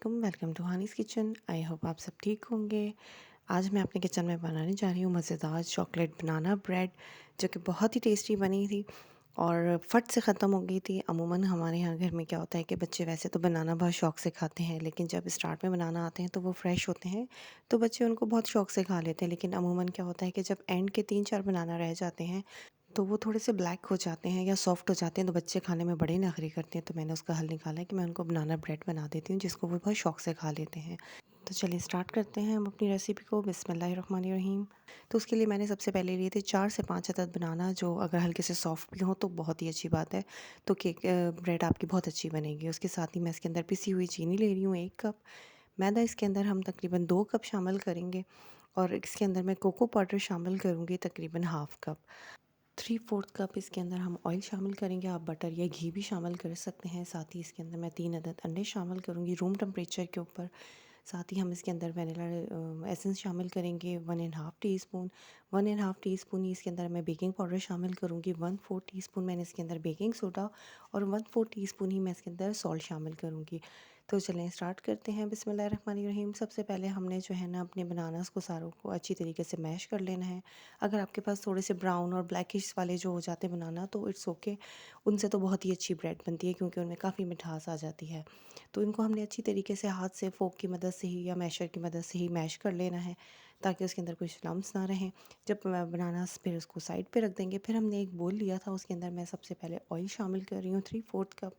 वालेकुम, welcome to Hani's kitchen. I hope आप सब ठीक होंगे। आज मैं अपने किचन में बनाने जा रही हूँ मज़ेदार चॉकलेट बनाना ब्रेड, जो कि बहुत ही टेस्टी बनी थी और फट से ख़त्म हो गई थी। अमूमन हमारे यहाँ घर में क्या होता है कि बच्चे वैसे तो बनाना बहुत शौक से खाते हैं, लेकिन जब स्टार्ट में बनाना आते हैं तो वो फ्रेश होते हैं, तो बच्चे उनको बहुत शौक से खा लेते हैं। लेकिन अमूमन क्या होता है कि जब एंड के 3-4 बनाना रह जाते हैं, तो वो थोड़े से ब्लैक हो जाते हैं या सॉफ्ट हो जाते हैं, तो बच्चे खाने में बड़े नखरे करते हैं। तो मैंने उसका हल निकाला है कि मैं उनको बनाना ब्रेड बना देती हूँ, जिसको वो बहुत शौक से खा लेते हैं। तो चलिए स्टार्ट करते हैं हम अपनी रेसिपी को। बिस्मिल्लाहिर्रहमानिर्रहीम। तो उसके लिए मैंने सबसे पहले लिए थे 4 से 5 अदद बनाना, जो अगर हल्के से सॉफ्ट भी हो तो बहुत ही अच्छी बात है। तो केक ब्रेड आपकी बहुत अच्छी बनेगी। उसके साथ ही मैं इसके अंदर पिसी हुई चीनी ले रही हूँ 1 कप। मैदा इसके अंदर हम तकरीबन 2 कप शामिल करेंगे और इसके अंदर मैं कोको पाउडर शामिल करूँगी तकरीबन हाफ़ कप। 3/4 कप इसके अंदर हम ऑयल शामिल करेंगे, आप बटर या घी भी शामिल कर सकते हैं। साथ ही इसके अंदर मैं 3 अदद अंडे शामिल करूँगी रूम टेम्परेचर के ऊपर। साथ ही हम इसके अंदर वनीला एसेंस शामिल करेंगे 1 and half teaspoon. 1 and half teaspoon ही इसके अंदर मैं बेकिंग पाउडर शामिल करूँगी। 1/4 टीस्पून मैंने इसके अंदर बेकिंग सोडा और 1/4 टीस्पून ही मैं इसके अंदर सॉल्ट शामिल करूँगी। तो चलें स्टार्ट करते हैं। बिस्मिल्लाहिर्रहमानिर्रहीम। सबसे पहले हमने जो है ना अपने बनानास को सारों को अच्छी तरीके से मैश कर लेना है। अगर आपके पास थोड़े से ब्राउन और ब्लैकिश वाले जो हो जाते हैं बनाना, तो इट्स ओके, उनसे तो बहुत ही अच्छी ब्रेड बनती है क्योंकि उनमें काफ़ी मिठास आ जाती है। तो इनको हमने अच्छी तरीके से हाथ से फोक की मदद से ही या मैशर की मदद से ही मैश कर लेना है, ताकि उसके अंदर कुछ लम्स ना रहें। जब बनाना फिर उसको साइड पे रख देंगे। फिर हमने एक बोल लिया था, उसके अंदर मैं सबसे पहले ऑयल शामिल कर रही हूँ 3/4 कप।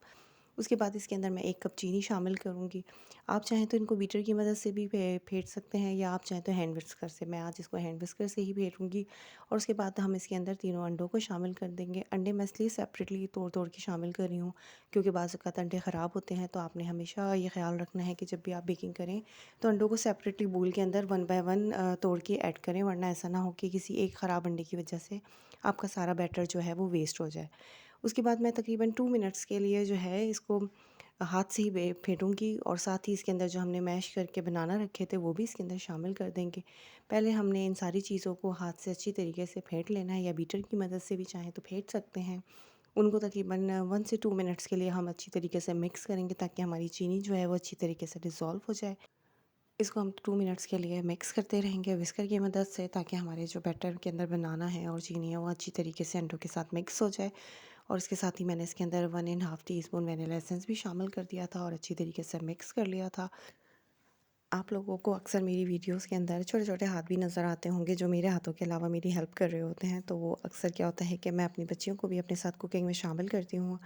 उसके बाद इसके अंदर मैं 1 कप चीनी शामिल करूँगी। आप चाहें तो इनको बीटर की मदद से भी फेंट सकते हैं या आप चाहें तो हैंड विस्कर से। मैं आज इसको हैंड विस्कर से ही फेंटूँगी। और उसके बाद हम इसके अंदर तीनों अंडों को शामिल कर देंगे। अंडे मैं इसलिए सेपरेटली तोड़-तोड़ के शामिल कर रही हूँ क्योंकि बाज़ औक़ात अंडे ख़राब होते हैं, तो आपने हमेशा ये ख़्याल रखना है कि जब भी आप बेकिंग करें तो अंडों को सेपरेटली बोल के अंदर 1 बाय 1 तोड़ के ऐड करें, वरना ऐसा ना हो कि किसी एक ख़राब अंडे की वजह से आपका सारा बैटर जो है वो वेस्ट हो जाए। उसके बाद मैं तकरीबन 2 मिनट्स के लिए जो है इसको हाथ से ही फेंटूँगी और साथ ही इसके अंदर जो हमने मैश करके बनाना रखे थे वो भी इसके अंदर शामिल कर देंगे। पहले हमने इन सारी चीज़ों को हाथ से अच्छी तरीके से फेंट लेना है या बीटर की मदद से भी चाहें तो फेंट सकते हैं। उनको तकरीबन 1 से 2 मिनट्स के लिए हम अच्छी तरीके से मिक्स करेंगे, ताकि हमारी चीनी जो है वो अच्छी तरीके से डिज़ोल्व हो जाए। इसको हम 2 मिनट्स के लिए मिक्स करते रहेंगे विस्कर की मदद से, ताकि हमारे जो बैटर के अंदर बनाना है और चीनी है वो अच्छी तरीके से अंडों के साथ मिक्स हो जाए। और इसके साथ ही मैंने इसके अंदर 1 and half teaspoon vanilla essence भी शामिल कर दिया था और अच्छी तरीके से मिक्स कर लिया था। आप लोगों को अक्सर मेरी वीडियोस के अंदर छोटे-छोटे हाथ भी नज़र आते होंगे, जो मेरे हाथों के अलावा मेरी हेल्प कर रहे होते हैं। तो वो अक्सर क्या होता है कि मैं अपनी बच्चियों को भी अपने साथ कुकिंग में शामिल करती हूँ।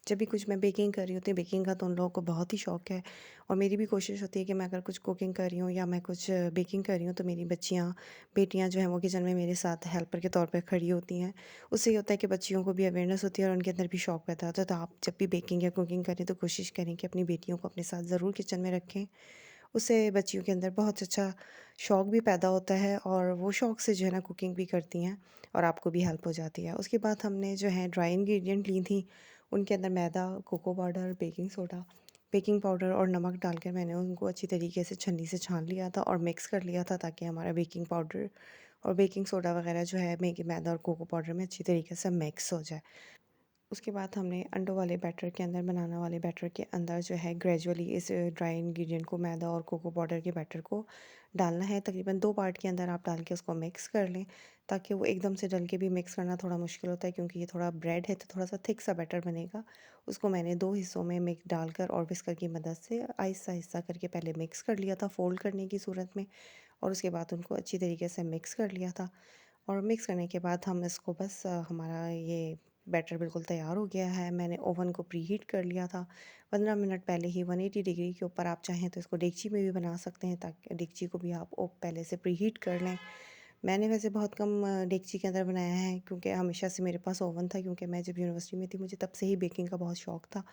जब भी कुछ मैं बेकिंग कर रही होती हूँ, बेकिंग का तो उन लोगों को बहुत ही शौक है और मेरी भी कोशिश होती है कि मैं अगर कुछ कुकिंग कर रही हूँ या मैं कुछ बेकिंग कर रही हूँ, तो मेरी बच्चियाँ, बेटियाँ जो हैं वो किचन में मेरे साथ हेल्पर के तौर पे खड़ी होती हैं। उससे ये होता है कि बच्चियों को भी अवेयरनेस होती है और उनके अंदर भी शौक पैदा होता है। तो आप जब भी बेकिंग या कुकिंग करें तो कोशिश करें कि अपनी बेटियों को अपने साथ ज़रूर किचन में रखें। उससे बच्चियों के अंदर बहुत अच्छा शौक भी पैदा होता है और वो शौक से जो है ना कुकिंग भी करती हैं और आपको भी हेल्प हो जाती है। उसके बाद हमने जो है ड्राई इंग्रेडिएंट ली थी, उनके अंदर मैदा, cocoa powder, baking soda, baking powder और नमक डालकर मैंने उनको अच्छी तरीके से छन्नी से छान लिया था और मिक्स कर लिया था, ताकि हमारा बेकिंग पाउडर और बेकिंग सोडा वगैरह जो है मैदा और कोको पाउडर में अच्छी तरीके से मिक्स हो जाए। उसके बाद हमने अंडों वाले बैटर के अंदर, बनाना वाले बैटर के अंदर जो है ग्रेजुअली इस ड्राई इंग्रेडिएंट को, मैदा और कोको पाउडर के बैटर को डालना है। तकरीबन 2 पार्ट के अंदर आप डाल के उसको मिक्स कर लें, ताकि वो एकदम से डल के भी मिक्स करना थोड़ा मुश्किल होता है, क्योंकि ये थोड़ा ब्रेड है तो थोड़ा सा थिक सा बैटर बनेगा। उसको मैंने 2 हिस्सों में मिक्स डालकर और विस्कर की मदद से आहिस्ता-आहिस्ता करके पहले मिक्स कर लिया था फ़ोल्ड करने की सूरत में, और उसके बाद उनको अच्छी तरीके से मिक्स कर लिया था। और मिक्स करने के बाद हम इसको बस हमारा ये बैटर बिल्कुल तैयार हो गया है। मैंने ओवन को प्रीहीट कर लिया था 15 मिनट पहले ही 180 डिग्री के ऊपर। आप चाहें तो इसको डेगची में भी बना सकते हैं, ताकि डेगची को भी आप पहले से प्रीहीट कर लें। मैंने वैसे बहुत कम डेगची के अंदर बनाया है, क्योंकि हमेशा से मेरे पास ओवन था, क्योंकि मैं जब यूनिवर्सिटी में थी मुझे तब से ही बेकिंग का बहुत शौक था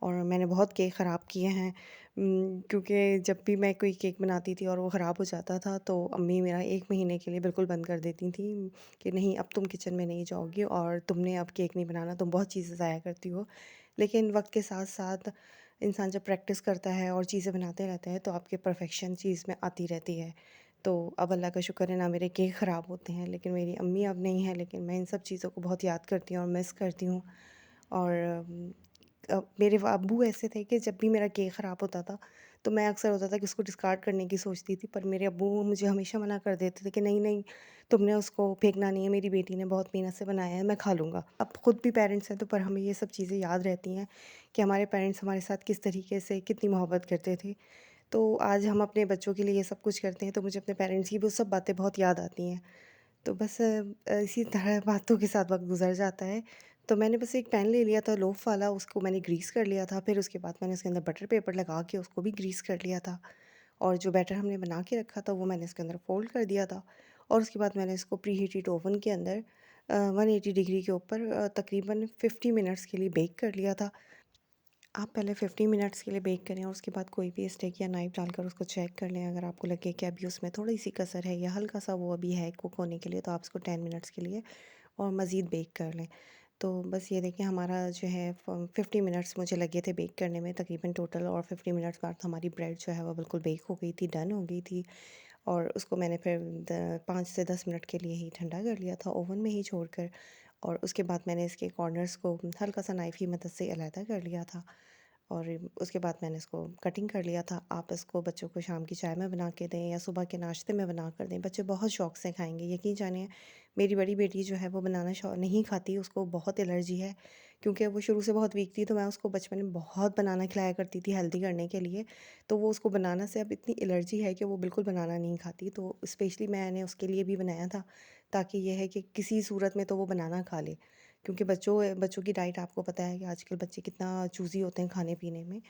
और मैंने बहुत केक ख़राब किए हैं। क्योंकि जब भी मैं कोई केक बनाती थी और वो ख़राब हो जाता था, तो अम्मी मेरा 1 महीने के लिए बिल्कुल बंद कर देती थी कि नहीं, अब तुम किचन में नहीं जाओगी और तुमने अब केक नहीं बनाना, तुम बहुत चीज़ें ज़ाया करती हो। लेकिन वक्त के साथ साथ इंसान जब प्रैक्टिस करता है और चीज़ें बनाते रहता है, तो आपके परफेक्शन चीज़ में आती रहती है। तो अब अल्लाह का शुक्र है ना, मेरे केक ख़राब होते हैं, लेकिन मेरी अम्मी अब नहीं है। लेकिन मैं इन सब चीज़ों को बहुत याद करती हूँ और मिस करती हूँ। और मेरे अब्बू ऐसे थे कि जब भी मेरा केक ख़राब होता था, तो मैं अक्सर होता था कि उसको डिस्कार्ड करने की सोचती थी, पर मेरे अब्बू मुझे हमेशा मना कर देते थे कि नहीं, नहीं, तुमने उसको फेंकना नहीं है, मेरी बेटी ने बहुत मेहनत से बनाया है, मैं खा लूँगा। अब खुद भी पेरेंट्स हैं तो पर हमें ये सब चीज़ें याद रहती हैं कि हमारे पेरेंट्स हमारे साथ किस तरीके से कितनी मोहब्बत करते थे। तो आज हम अपने बच्चों के लिए ये सब कुछ करते हैं, तो मुझे अपने पेरेंट्स की वो सब बातें बहुत याद आती हैं। तो बस इसी तरह बातों के साथ वक़्त गुज़र जाता है। तो मैंने बस एक पैन ले लिया था लोफ़ वाला, उसको मैंने ग्रीस कर लिया था, फिर उसके बाद मैंने उसके अंदर बटर पेपर लगा के उसको भी ग्रीस कर लिया था। और जो बैटर हमने बना के रखा था, वो मैंने इसके अंदर फ़ोल्ड कर दिया था और उसके बाद मैंने इसको प्री हीटेड ओवन के अंदर 180 डिग्री के ऊपर तकरीबन 50 मिनट्स के लिए बेक कर लिया था। आप पहले 50 मिनट्स के लिए बेक करें और उसके बाद कोई भी स्टिक या नाइफ़ डालकर उसको चेक कर लें। अगर आपको लगे कि अभी उसमें थोड़ी-सी कसर है या हल्का-सा वो अभी है कुक होने के लिए, तो आप इसको 10 मिनट्स के लिए और मज़ीद बेक कर लें। तो बस ये देखिए हमारा जो है 50 मिनट्स मुझे लगे थे बेक करने में तकरीबन टोटल, और 50 मिनट्स बाद हमारी ब्रेड जो है वो बिल्कुल बेक हो गई थी, डन हो गई थी। और उसको मैंने फिर 5 से 10 मिनट के लिए ही ठंडा कर लिया था ओवन में ही छोड़कर, और उसके बाद मैंने इसके कॉर्नर्स को हल्का-सा नाइफ़ की मदद से अलहदा कर लिया था। और उसके बाद मैंने इसको कटिंग कर लिया था। आप इसको बच्चों को शाम की चाय में बना के दें या सुबह के नाश्ते में बना कर दें, बच्चे बहुत शौक से खाएँगे। यकीन जानिए, मेरी बड़ी बेटी जो है वो बनाना नहीं खाती, उसको बहुत एलर्जी है, क्योंकि वो शुरू से बहुत वीक थी, तो मैं उसको बचपन में बहुत बनाना खिलाया करती थी हेल्दी करने के लिए। तो वो उसको बनाना से अब इतनी एलर्जी है कि वो बिल्कुल बनाना नहीं खाती। तो स्पेशली मैंने उसके लिए भी बनाया था, ताकि ये है कि किसी सूरत में तो वो बनाना खा ले। क्योंकि बच्चों की डाइट आपको पता है कि आजकल बच्चे कितना चूज़ी होते हैं खाने-पीने में।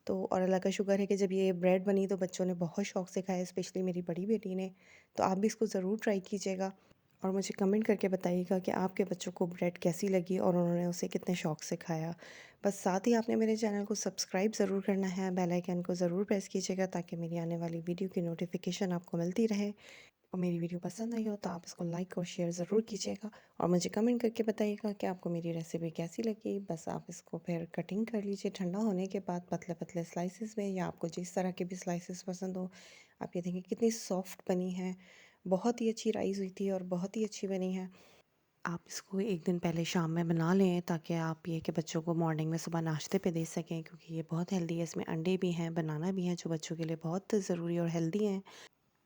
तो और अल्लाह का शुक्र है कि जब ये ब्रेड बनी तो बच्चों ने बहुत शौक से खाया, स्पेशली मेरी बड़ी बेटी ने। तो आप भी इसको ज़रूर ट्राई कीजिएगा और मुझे कमेंट करके बताइएगा कि आपके बच्चों को ब्रेड कैसी लगी और उन्होंने उसे कितने शौक से खाया। बस साथ ही आपने मेरे चैनल को सब्सक्राइब ज़रूर करना है, बेल आइकन को ज़रूर प्रेस कीजिएगा ताकि मेरी आने वाली वीडियो की नोटिफ़िकेशन आपको मिलती रहे। और मेरी वीडियो पसंद आई हो तो आप इसको लाइक और शेयर ज़रूर कीजिएगा और मुझे कमेंट करके बताइएगा कि आपको मेरी रेसिपी कैसी लगी। बस आप इसको फिर कटिंग कर लीजिए ठंडा होने के बाद पतले-पतले स्लाइसेस में, या आपको जिस तरह के भी स्लाइसेस पसंद हो। आप ये देखिए कितनी सॉफ्ट बनी है, बहुत ही अच्छी राइज़ हुई थी और बहुत ही अच्छी बनी है। आप इसको 1 दिन पहले शाम में बना लें ताकि आप ये कि बच्चों को मॉर्निंग में सुबह नाश्ते पे दे सकें, क्योंकि ये बहुत हेल्दी है। इसमें अंडे भी हैं, बनाना भी है, जो बच्चों के लिए बहुत ज़रूरी और हेल्दी हैं।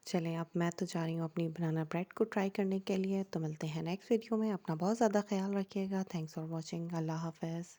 चलें, अब मैं तो जा रही हूँ अपनी बनाना ब्रेड को ट्राई करने के लिए। तो मिलते हैं नेक्स्ट वीडियो में। अपना बहुत ज़्यादा ख़्याल रखिएगा। Thanks for watching. अल्लाह हाफ़िज़।